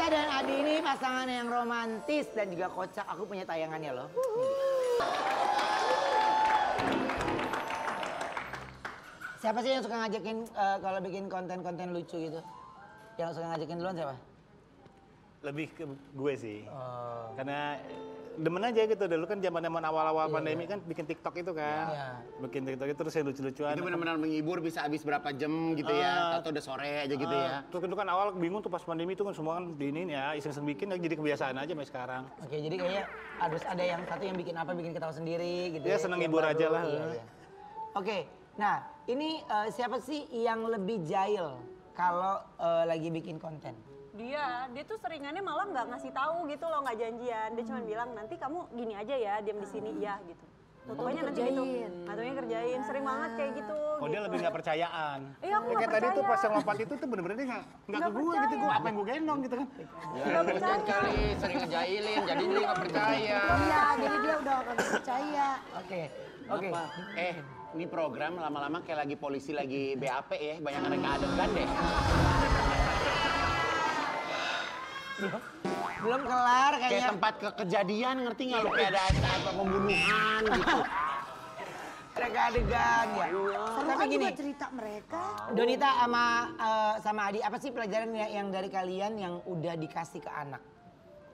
dan Adi ini pasangan yang romantis dan juga kocak. Aku punya tayangannya loh. Siapa sih yang suka ngajakin kalau bikin konten-konten lucu gitu? Yang suka ngajakin duluan siapa? Lebih ke gue sih. Karena demen aja gitu. Dulu kan zaman-zaman awal-awal pandemi kan bikin TikTok itu kan. Bikin TikTok itu terus yang lucu-lucuan. Itu benar-benar menghibur, bisa habis berapa jam gitu ya. Atau udah sore aja gitu ya. Terus itu kan awal bingung tuh pas pandemi itu kan semua kan diinin ya, iseng-iseng bikin jadi kebiasaan aja sampai sekarang. Oke, jadi kayaknya harus ada yang satu yang bikin apa, bikin ketawa sendiri gitu. Ya seneng hibur aja lah. Iya. Oke, nah ini siapa sih yang lebih jahil kalau lagi bikin konten? Dia tuh seringannya malah nggak ngasih tahu gitu loh, nggak janjian. Dia cuma bilang nanti kamu gini aja ya, diam di sini ya gitu. Pokoknya nanti gitu, ataunya kerjain. Sering banget kayak gitu. Oh dia lebih nggak percayaan. Iya aku nggak Kayak percaya. tadi tuh pas yang lompat itu tuh bener-bener dia nggak ke gue gitu. Gue apa yang gue gendong gitu kan. Ya mungkin kali sering ngejailin, jadi dia nggak percaya. Iya, jadi dia udah gak percaya. Oke. Ini program lama-lama kayak lagi polisi lagi BAP ya, banyak reka adegan deh. Belum kelar Kayak kayaknya. tempat kejadian, ngerti nggak lu? Kayak ada pembunuhan gitu. Reka adegan ya. Seru Tapi kan gini, juga cerita mereka. Donita sama Adi, apa sih pelajaran yang dari kalian yang udah dikasih ke anak?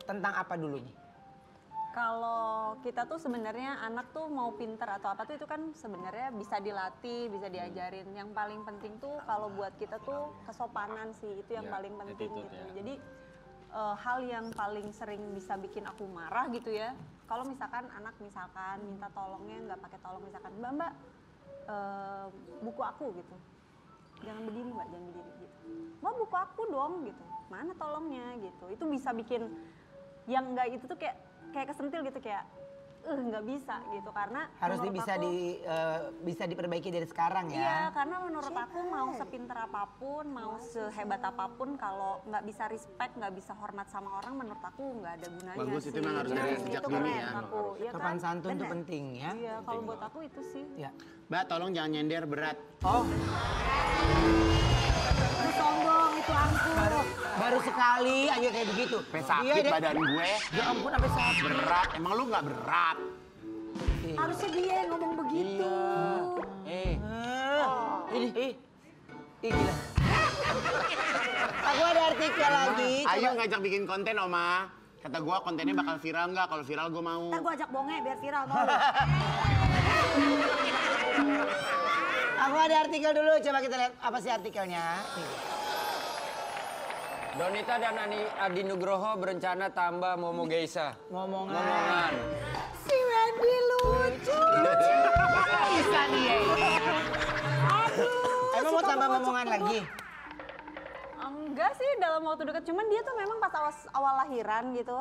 Tentang apa dulunya? Kalau kita tuh sebenarnya anak tuh mau pinter atau apa tuh itu kan sebenarnya bisa dilatih, bisa diajarin. Yang paling penting tuh kalau buat kita tuh kesopanan sih, itu yang paling penting gitu. Jadi hal yang paling sering bisa bikin aku marah gitu ya. Kalau misalkan anak minta tolongnya nggak pakai tolong, misalkan Mbak buku aku gitu. Jangan berdiri Mbak, jangan berdiri gitu. Mbak buku aku dong gitu. Mana tolongnya gitu. Itu bisa bikin yang nggak itu tuh kayak kesentil gitu, kayak nggak bisa gitu, karena Harus bisa diperbaiki dari sekarang ya. iya, karena menurut aku mau sepinter apapun, mau sehebat apapun, kalau nggak bisa respect, nggak bisa hormat sama orang, menurut aku nggak ada gunanya. Bagus, sih. itu memang harus dari sejak Itu dini keren ya. aku, iya kan? Sopan santun itu penting ya. Iya, kalau buat aku itu sih. Ya. Mbak, tolong jangan nyender berat. Oh, Lu sombong, itu angkur. baru sekali aja kayak begitu. Sampai sakit badan gue. Ya ampun, sampai sakit. Berat, emang lu nggak berat? Harusnya dia yang ngomong begitu. Ih, gila. Aku ada artikel lagi. Ayo ngajak bikin konten, Oma. Kata gua kontennya bakal viral nggak? Kalau viral gua mau. Ntar gue ajak bonge biar viral, mau lu? Aku ada artikel dulu, coba kita lihat apa sih artikelnya. Donita dan Adi Nugroho berencana tambah Momo Geisha. Ngomongan. Si Wendy lucu. Bisa dia. Aduh. Emang mau tambah ngomongan lagi? Enggak sih dalam waktu dekat, cuman dia tuh memang pas awal lahiran gitu.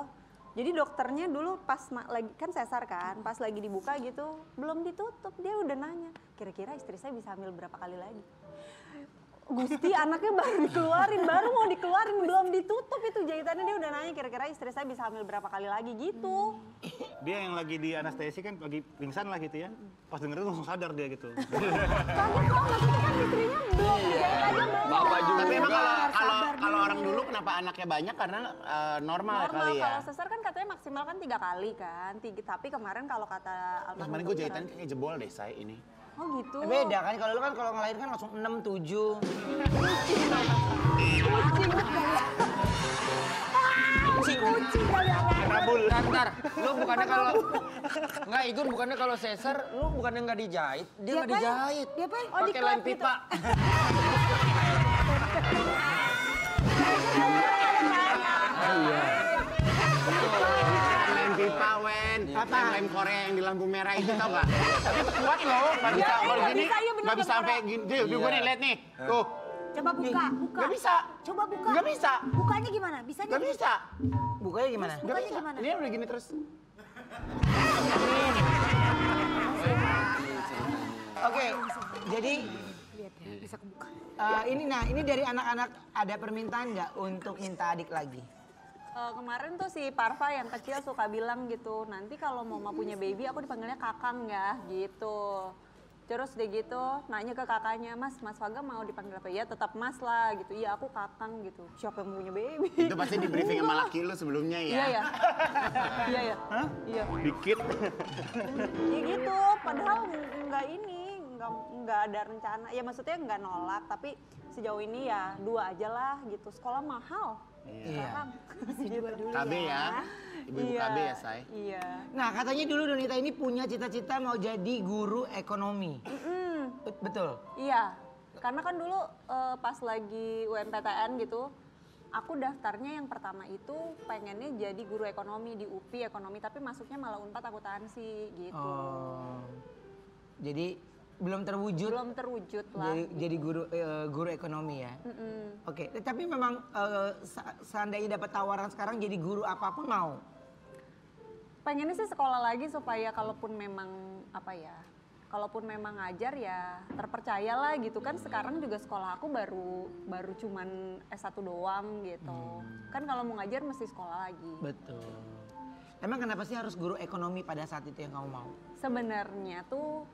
Jadi dokternya dulu pas lagi kan sesar kan, pas lagi dibuka gitu belum ditutup, dia udah nanya, kira-kira istri saya bisa hamil berapa kali lagi? Gusti, anaknya baru dikeluarin, baru mau dikeluarin, belum ditutup itu jahitannya, dia udah nanya kira-kira istri saya bisa hamil berapa kali lagi gitu. Dia yang lagi di anestesi kan lagi pingsan lah gitu ya. Pas dengerin langsung sadar dia gitu. Kaget loh, maksudnya kan istrinya belum, jahitannya belum. Bapak juga. Tapi emang sabar kalau dulu. orang dulu kenapa anaknya banyak? Karena normal Normal, kali ya. kalau sesar kan katanya maksimal kan 3 kali kan. Tapi kemarin kalau kata almarhum Kemarin gue jahitan kayak jebol deh saya ini. Oh gitu. Beda kan, kalau lu kan kalau ngelahirin kan langsung 6, 7. Kucing dari awal. Kabul. Ntar, lu bukannya kalau nggak Igun, bukannya kalau sesar lu bukannya nggak dijahit, dia nggak dijahit. Dia apa? Oh, Pakai lem diklep gitu. pipa. Lem pipa, Wen. Lem Korea yang di lampu merah itu tau gak? Tapi itu kuat loh. Nggak bisa kalau nggak gini. bisa, iya bener, Nggak bisa sampai gini. Dia gue nih, lihat nih. Tuh. Coba buka. Nggak bisa. Coba buka. Nggak bisa. Bukanya gimana? Bisa Nggak bisa. Bukanya gimana? Nggak Bukanya bisa. gimana? Ini udah gini terus. Oke, jadi Lihat ya, bisa kebuka. ini dari anak-anak ada permintaan nggak untuk minta adik lagi? Kemarin tuh si Parva yang kecil suka bilang gitu, nanti kalau mama punya baby aku dipanggilnya kakang ya gitu. Itu Terus dia gitu nanya ke kakaknya, Mas Faga mau dipanggil apa? Ya tetap Mas lah gitu. Iya aku Kakang gitu. Siapa yang punya baby? Itu pasti di briefing sama laki lu sebelumnya ya? Iya ya. Iya ya. Iya. Dikit. Ya gitu. Padahal nggak ada rencana. Ya maksudnya nggak nolak. Tapi sejauh ini ya 2 aja lah gitu. Sekolah mahal. Sekarang. Masih 2 dulu KB ya? Ibu-ibu KB ya, Say? Iya. Nah katanya dulu Donita ini punya cita-cita mau jadi guru ekonomi. Betul? Iya, karena kan dulu pas lagi UMPTN gitu, aku daftarnya yang pertama itu pengennya jadi guru ekonomi di UPI ekonomi, tapi masuknya malah Unpad akuntansi gitu. Oh. Jadi belum terwujud. Belum terwujud lah. Jadi guru ekonomi ya. Oke, tapi memang seandainya dapat tawaran sekarang jadi guru apapun mau. Pengennya sih sekolah lagi supaya kalaupun memang kalaupun memang ngajar ya terpercaya lah gitu kan. Sekarang juga sekolah aku baru cuman S1 doang gitu. Kan kalau mau ngajar mesti sekolah lagi. Betul. Emang kenapa sih harus guru ekonomi pada saat itu yang kamu mau? Sebenarnya tuh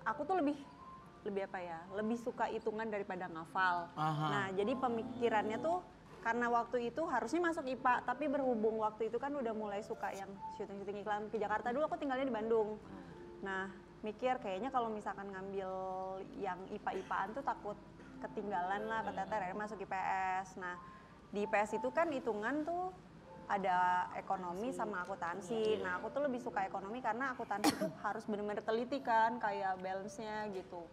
aku tuh lebih suka hitungan daripada ngafal. Aha. Nah jadi pemikirannya tuh karena waktu itu harusnya masuk IPA, tapi berhubung waktu itu kan udah mulai suka yang syuting iklan ke Jakarta. Dulu aku tinggalnya di Bandung. Nah mikir kayaknya kalau misalkan ngambil yang IPA-IPAan tuh takut ketinggalan lah, keteter masuk IPS. Nah di IPS itu kan hitungan tuh ada ekonomi sama akuntansi. Nah aku tuh lebih suka ekonomi karena akuntansi tuh harus bener-bener teliti kan, kayak balance-nya gitu.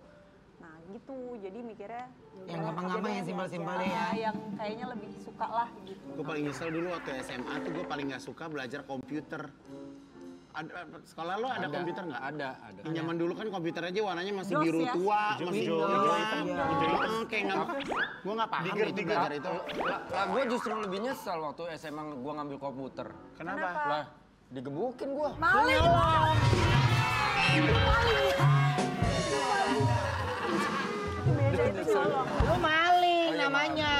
Nah gitu, jadi mikirnya Yang gampang-gampang, yang simpel-simpel ya. Yang kayaknya lebih suka lah gitu. Gue paling nyesel dulu waktu SMA tuh gue paling gak suka belajar komputer. Sekolah lo ada komputer nggak? Ada. Yang zaman dulu kan komputer aja warnanya masih DOS biru ya? tua, masih Hijau, hijau hitam. kayak nggak, gue nggak paham itu belajar itu. Lah gue justru lebih nyesel waktu SMA gue ngambil komputer. Kenapa? Lah digebukin gue. Maling. Beda itu colok. Lu maling namanya.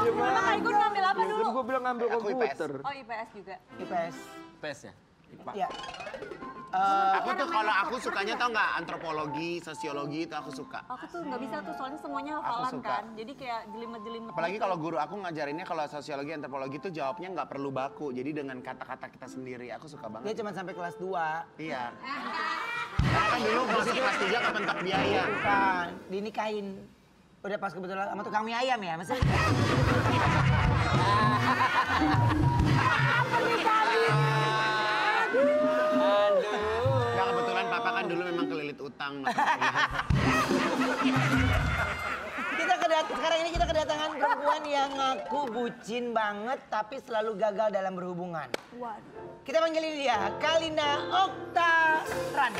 Emang Kak Igun ngambil apa dulu? Gue bilang ngambil Aku komputer. Oh IPS juga. IPS. PES ya? IPA. Ya. Aku tuh kalau aku sukanya tau nggak antropologi, sosiologi itu aku suka. Aku tuh nggak bisa tuh soalnya semuanya hafalan suka. kan. Jadi kayak jelimet-jelimet. Apalagi gitu. kalau guru aku ngajarinnya kalau sosiologi, antropologi itu jawabnya nggak perlu baku. Jadi dengan kata-kata kita sendiri, aku suka Dia banget. cuma sampai kelas 2. Iya. Karena kan dulu masih kelas 3 kepentok biaya. Bukan, dinikahin. Udah pas kebetulan sama tukang mie ayam ya, maksudnya. Nggak, kebetulan papa kan dulu memang kelilit utang. Sekarang ini kita kedatangan perempuan yang ngaku bucin banget tapi selalu gagal dalam berhubungan. Waduh. Kita panggilin dia, Kalina Oktaran.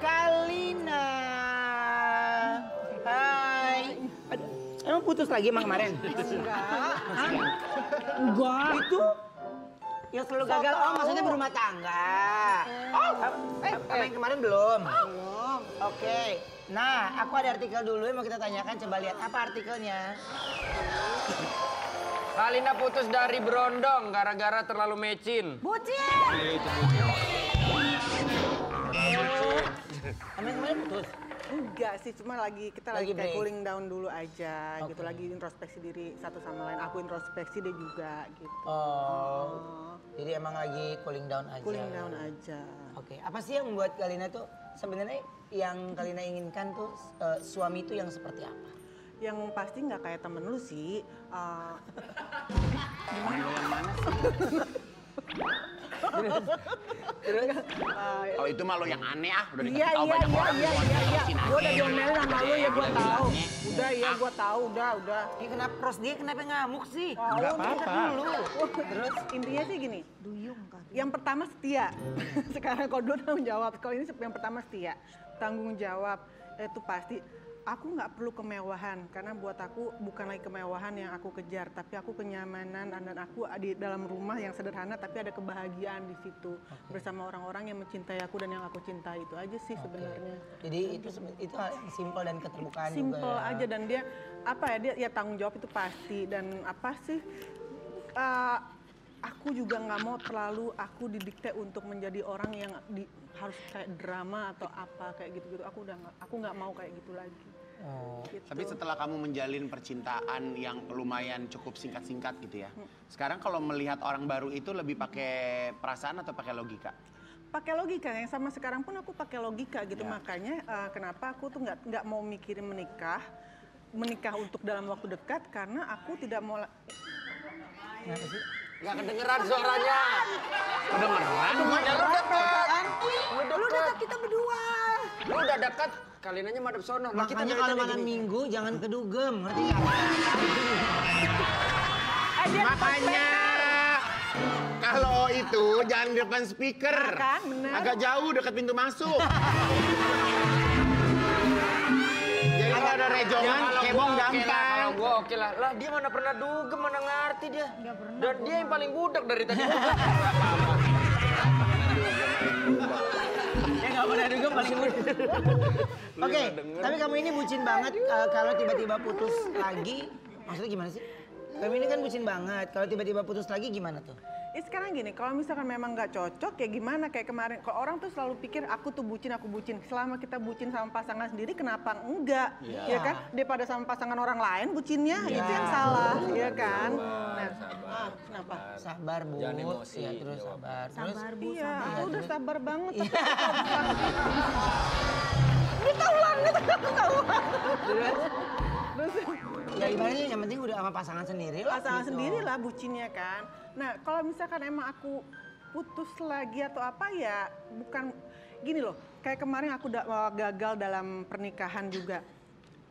Kalina. Hai. Aduh, emang putus lagi emang kemarin? Enggak. Itu yang selalu gagal. Oh, maksudnya berumah tangga. Oh, apa yang kemarin belum? Belum. Oke. Nah, aku ada artikel dulu yang mau kita tanyakan. Coba lihat apa artikelnya. Kalina putus dari Berondong gara-gara terlalu mecin. Bucin. Emang kemarin putus? Enggak sih, cuma kita Lagi lagi kayak break. cooling down dulu aja gitu, Oke. lagi introspeksi diri satu sama lain. Aku introspeksi dia juga gitu. Oh. Jadi emang lagi cooling down aja. Cooling down aja. Oke, apa sih yang membuat Kalina tuh sebenarnya yang Kalina inginkan tuh suami itu yang seperti apa? Yang pasti nggak kayak temen lu sih. Kalau itu mah lo yang aneh udah Iya, dikasih tahu iya, banyak iya, orang. iya, iya, iya. Gue udah diomelin sama lu ya, gue tahu. bilangnya. Udah ya, gue tahu, udah. Ini kenapa Ros dia kenapa ngamuk sih? Nggak apa-apa. Terus intinya sih gini. Yang pertama setia. Sekarang kalau dulu tanggung jawab. Kalau ini yang pertama setia. Tanggung jawab. Itu pasti. Aku nggak perlu kemewahan karena buat aku bukan lagi kemewahan yang aku kejar, tapi aku kenyamanan dan aku di dalam rumah yang sederhana tapi ada kebahagiaan di situ bersama orang-orang yang mencintai aku dan yang aku cintai. Itu aja sih sebenarnya. Jadi itu hal yang simpel dan keterbukaan Simple juga ya. aja dan dia dia ya tanggung jawab itu pasti dan apa sih aku juga nggak mau terlalu aku didikte untuk menjadi orang yang harus kayak drama atau apa kayak gitu-gitu. Aku nggak mau kayak gitu lagi. Gitu. Tapi setelah kamu menjalin percintaan yang lumayan cukup singkat-singkat gitu ya. Sekarang kalau melihat orang baru itu lebih pakai perasaan atau pakai logika? Pakai logika, yang sama sekarang pun aku pakai logika gitu. Makanya kenapa aku tuh nggak mau mikirin menikah untuk dalam waktu dekat karena aku tidak mau. Kenapa sih? Nggak kedengeran suaranya. Kedengeran? Lu dekat. Lu dekat kita berdua. Lu udah dekat, kalian aja madep sono. Nah, kita Makanya dari kalau tadi malam gini. minggu jangan kedugem, ngerti nggak? Makanya kalau itu jangan di depan speaker. Kan, bener. Agak jauh dekat pintu masuk. Jadi kalau ada rejongan, kebong gampang. Kalau gua oke lah. Lah dia mana pernah dugem, mana ngerti dia. Dan dia yang paling budak dari tadi. Ya nggak pernah dugem paling muda. Oke, tapi kamu ini bucin banget kalau tiba-tiba putus lagi. Maksudnya gimana sih? Kamu ini kan bucin banget. Kalau tiba-tiba putus lagi gimana tuh? Sekarang gini, kalau misalkan memang nggak cocok, ya gimana? Kayak kemarin, kalau orang tuh selalu pikir aku tuh bucin, aku bucin. Selama kita bucin sama pasangan sendiri, kenapa enggak? Ya kan? Daripada sama pasangan orang lain bucinnya, itu yang salah, ya kan? Nah, kenapa? Sabar Bu. Jangan emosi, Ya, terus jawab. sabar. Terus Iya, aku udah sabar banget. ya gimana sih? Yang penting udah sama pasangan sendiri lah. Pasangan gitu. sendiri lah bucinnya kan. Nah, kalau misalkan emang aku putus lagi atau apa ya, bukan gini loh. Kayak kemarin aku udah gagal dalam pernikahan juga.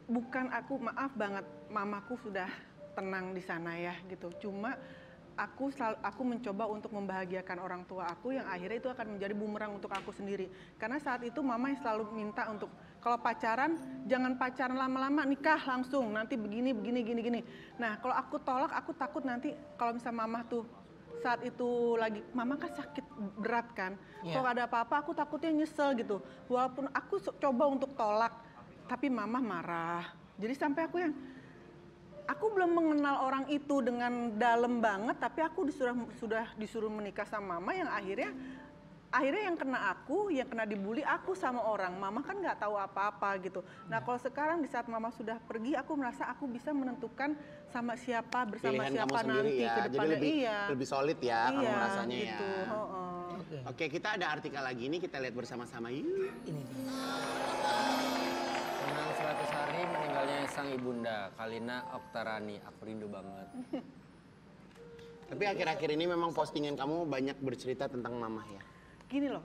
Bukan aku, maaf banget, mamaku sudah tenang di sana ya gitu. Cuma aku mencoba untuk membahagiakan orang tua aku yang akhirnya itu akan menjadi bumerang untuk aku sendiri. Karena saat itu mama yang selalu minta untuk kalau pacaran jangan pacaran lama-lama, nikah langsung, nanti begini. Nah kalau aku tolak, aku takut nanti kalau misalnya mama tuh saat itu lagi, mama kan sakit berat kan. Kalau ada apa-apa aku takutnya nyesel gitu. Walaupun aku coba untuk tolak, tapi mama marah. Jadi sampai aku belum mengenal orang itu dengan dalam banget, tapi aku sudah disuruh menikah sama mama yang akhirnya yang kena aku, yang kena dibully aku sama orang. Mama kan nggak tahu apa-apa gitu. Nah kalau sekarang di saat mama sudah pergi, aku merasa aku bisa menentukan sama siapa, bersama Pilihan siapa kamu sendiri nanti ya. ke Jadi depannya. lebih solid ya kamu rasanya gitu. ya. Oke. Oke, kita ada artikel lagi ini, kita lihat bersama-sama yuk. Ini dia. Senang 100 hari meninggalnya sang ibunda, Kalina Oktarani. Aku rindu banget. Tapi akhir-akhir ini memang postingan kamu banyak bercerita tentang mama ya. Gini loh,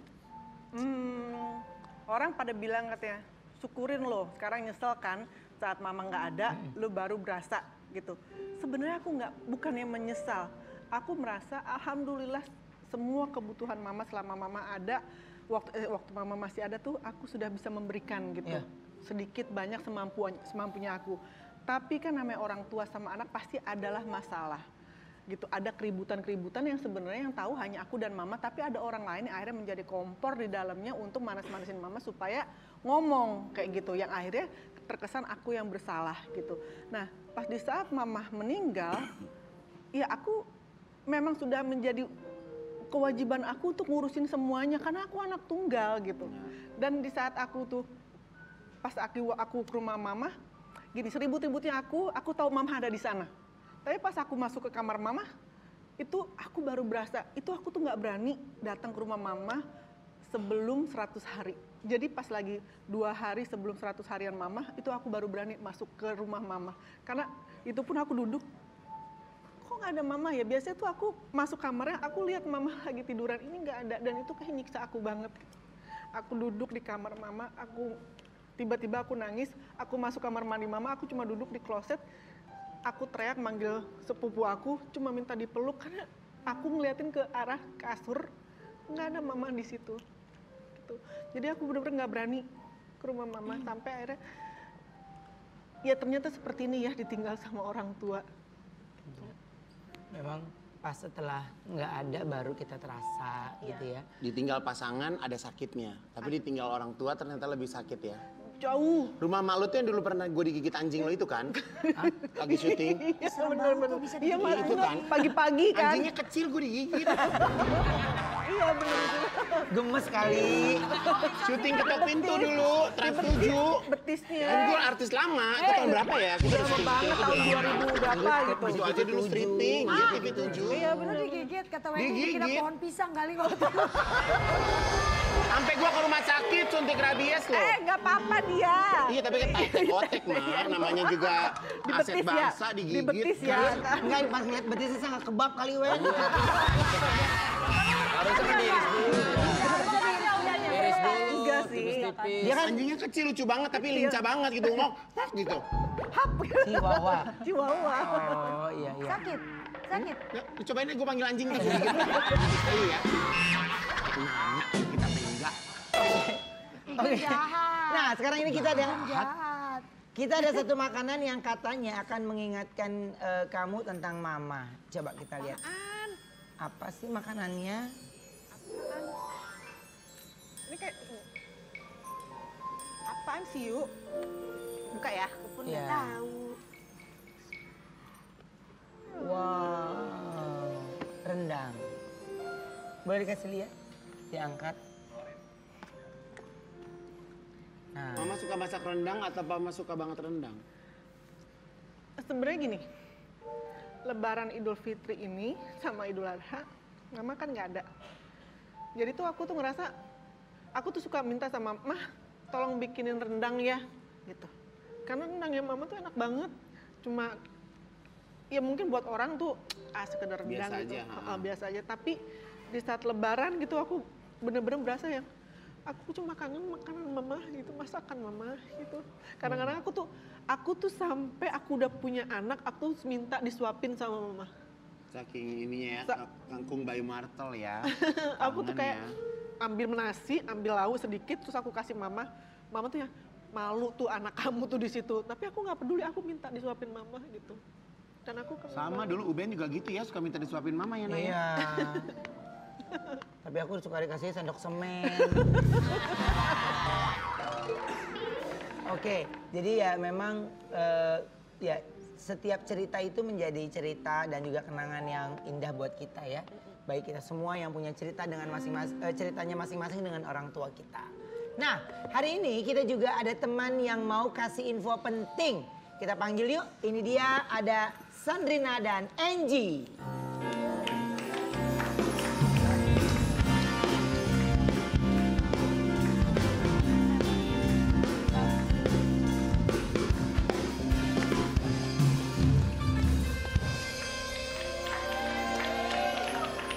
orang pada bilang katanya, syukurin loh, sekarang nyesel kan saat mama nggak ada, lu baru berasa gitu. Sebenarnya aku bukannya menyesal, aku merasa alhamdulillah semua kebutuhan mama selama mama ada, waktu mama masih ada tuh aku sudah bisa memberikan gitu. Sedikit banyak semampunya aku. Tapi kan namanya orang tua sama anak pasti adalah masalah. Gitu, ada keributan-keributan yang sebenarnya yang tahu hanya aku dan mama, tapi ada orang lain yang akhirnya menjadi kompor di dalamnya untuk manas-manasin mama supaya ngomong kayak gitu, yang akhirnya terkesan aku yang bersalah gitu. Nah pas di saat mama meninggal, ya aku memang sudah menjadi kewajiban aku untuk ngurusin semuanya karena aku anak tunggal gitu. Dan di saat aku tuh pas aku ke rumah mama, gini seribut-ributnya aku tahu mama ada di sana. Tapi pas aku masuk ke kamar mama, itu aku baru berasa, itu aku tuh nggak berani datang ke rumah mama sebelum 100 hari. Jadi pas lagi 2 hari sebelum 100 harian mama, itu aku baru berani masuk ke rumah mama. Karena itu pun aku duduk, kok nggak ada mama ya? Biasanya tuh aku masuk kamarnya, aku lihat mama lagi tiduran, ini nggak ada. Dan itu kayak nyiksa aku banget. Aku duduk di kamar mama, tiba-tiba aku nangis, aku masuk kamar mandi mama, aku cuma duduk di kloset, aku teriak manggil sepupu aku, cuma minta dipeluk karena aku ngeliatin ke arah kasur, nggak ada mama di situ. Gitu. Jadi aku benar-benar nggak berani ke rumah mama sampai akhirnya ya ternyata seperti ini ya ditinggal sama orang tua. Memang pas setelah nggak ada baru kita terasa gitu ya. Ditinggal pasangan ada sakitnya, tapi ditinggal orang tua ternyata lebih sakit ya. Jauh. Rumah mak lu tuh yang dulu pernah gue digigit anjing lo itu kan? Lagi syuting. Iya benar-benar. Iya Itu kan? pagi-pagi kan. Anjingnya kecil gue digigit. Iya benar. Gemes kali. Syuting ketok pintu dulu, trap 7. Betisnya. Kan gue artis lama, itu tahun berapa ya? Kita Lama banget tahun 2000 berapa gitu. Itu aja dulu stripping, dia TV 7. Iya bener digigit, kata Wendy dikira Digigit. pohon pisang kali kalau Sampai gua ke rumah sakit suntik rabies loh. Nggak apa-apa dia. Iya tapi kan otek mah, namanya juga Di aset betis ya. bangsa Di digigit. betis ya. Enggak pas ngeliat betisnya sangat kebab kali Wen. Harusnya kan diiris dulu. Iris dulu, Enggak sih. tipis-tipis. Dia kan Anjingnya kecil lucu banget tapi lincah banget gitu ngok gitu. Chihuahua. Chihuahua. Oh iya iya. sakit. Sakit. Ya, cobain deh gue panggil anjing terus digigit. Iya. Nanya kita enggak. Oke. Jahat. Nah sekarang ini kita ada Jahat. kita ada satu makanan yang katanya akan mengingatkan kamu tentang mama. Coba kita lihat. Apa sih makanannya? Ini kayak apaan sih yuk? Buka ya. Pun Iya. nggak tahu. Wow, rendang. Boleh dikasih lihat? Diangkat. Nah, Mama suka masak rendang atau Mama suka banget rendang? Sebenarnya gini, Lebaran Idul Fitri ini sama Idul Adha, mama kan nggak ada. Jadi tuh aku tuh ngerasa, aku tuh suka minta sama mah, tolong bikinin rendang ya, gitu. Karena rendangnya mama tuh enak banget. Cuma, ya mungkin buat orang tuh sekedar rendang Biasa gitu, aja, biasa aja. Tapi di saat Lebaran gitu aku bener-bener berasa yang aku cuma kangen makanan mama gitu, masakan mama gitu. Kadang-kadang aku tuh sampai aku udah punya anak, aku tuh minta disuapin sama mama. Saking ininya ya, kangkung bayi martel ya. Aku tuh kayak Tangannya. ambil nasi, ambil lauk sedikit, terus aku kasih mama. Mama tuh ya malu tuh anak kamu tuh di situ. Tapi aku nggak peduli, aku minta disuapin mama gitu. Dan aku kangen Sama banget. dulu Uben juga gitu ya, suka minta disuapin mama ya Naya. iya. Tapi aku suka dikasih sendok semen. Oke, jadi ya memang ya setiap cerita itu menjadi cerita dan juga kenangan yang indah buat kita ya. Baik kita semua yang punya cerita dengan ceritanya masing-masing dengan orang tua kita. Nah, hari ini kita juga ada teman yang mau kasih info penting. Kita panggil yuk. Ini dia ada Sandrina dan Angie.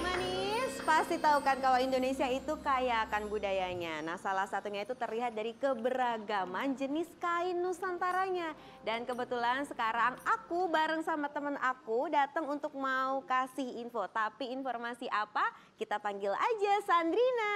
Manis, pasti tahu kan kalau Indonesia itu kaya akan budayanya. Nah, salah satunya itu terlihat dari keberagaman jenis kain Nusantaranya. Dan kebetulan sekarang aku bareng sama temen aku datang untuk mau kasih info. Tapi informasi apa? Kita panggil aja Sandrina.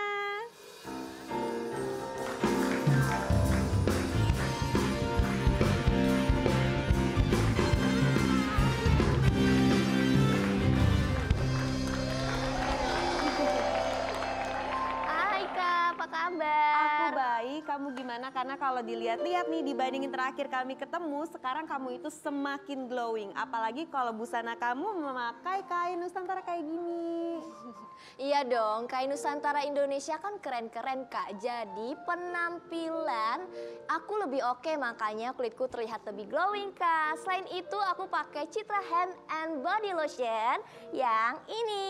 Hai Kak, apa kabar? Aku baik, kamu gimana? Karena kalau dilihat-lihat nih dibandingin terakhir kami ketemu, sekarang kamu itu semakin glowing. Apalagi kalau busana kamu memakai kain Nusantara kayak gini. Iya dong, kain Nusantara Indonesia kan keren-keren Kak. Jadi penampilan aku lebih oke, makanya kulitku terlihat lebih glowing Kak. Selain itu aku pakai Citra Hand and Body Lotion yang ini.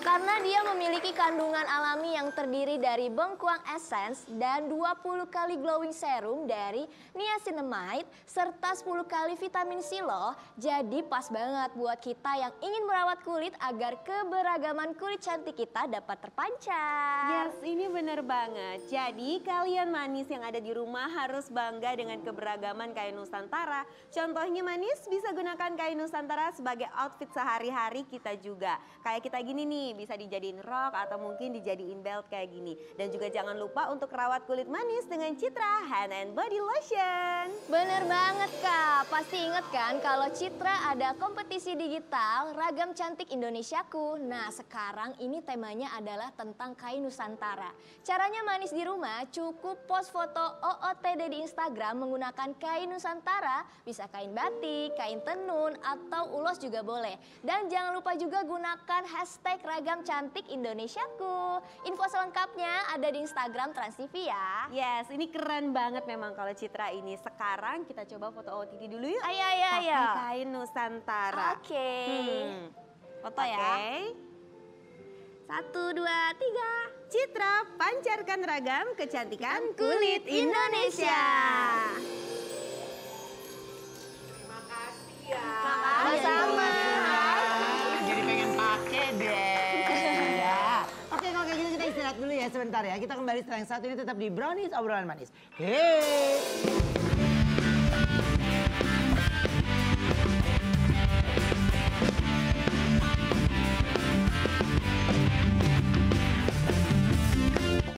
Karena dia memiliki kandungan alami yang terdiri dari bengkuang essence dan 20 kali glowing serum dari niacinamide serta 10 kali vitamin C loh. Jadi pas banget buat kita yang ingin merawat kulit agar keberagaman kulit cantik kita dapat terpancar. Yes, ini bener banget. Jadi kalian manis yang ada di rumah harus bangga dengan keberagaman kain Nusantara. Contohnya manis bisa gunakan kain Nusantara sebagai outfit sehari-hari kita juga. Kayak kita gini nih, nih, bisa dijadiin rok atau mungkin dijadiin belt kayak gini. Dan juga jangan lupa untuk rawat kulit manis dengan Citra Hand and Body Lotion. Bener banget Kak, pasti inget kan kalau Citra ada kompetisi digital Ragam Cantik Indonesiaku. Nah sekarang ini temanya adalah tentang kain Nusantara. Caranya manis di rumah, cukup post foto OOTD di Instagram menggunakan kain Nusantara. Bisa kain batik, kain tenun, atau ulos juga boleh. Dan jangan lupa juga gunakan hashtag Ragam Cantik Indonesiaku. Info selengkapnya ada di Instagram Trans TV ya. Yes, ini keren banget memang kalau Citra ini. Sekarang kita coba foto OOTD dulu yuk. Ayo. Pakai kain Nusantara. Oke. Foto ya. 1, 2, 3. Citra, pancarkan ragam kecantikan kulit Indonesia. Terima kasih ya. Sama-sama. Jadi pengen pakai deh. Ya. Oke, kalau kayak gitu kita istirahat dulu ya sebentar ya. Kita kembali setelah yang satu ini tetap di Brownies Obrolan Manis. Hei.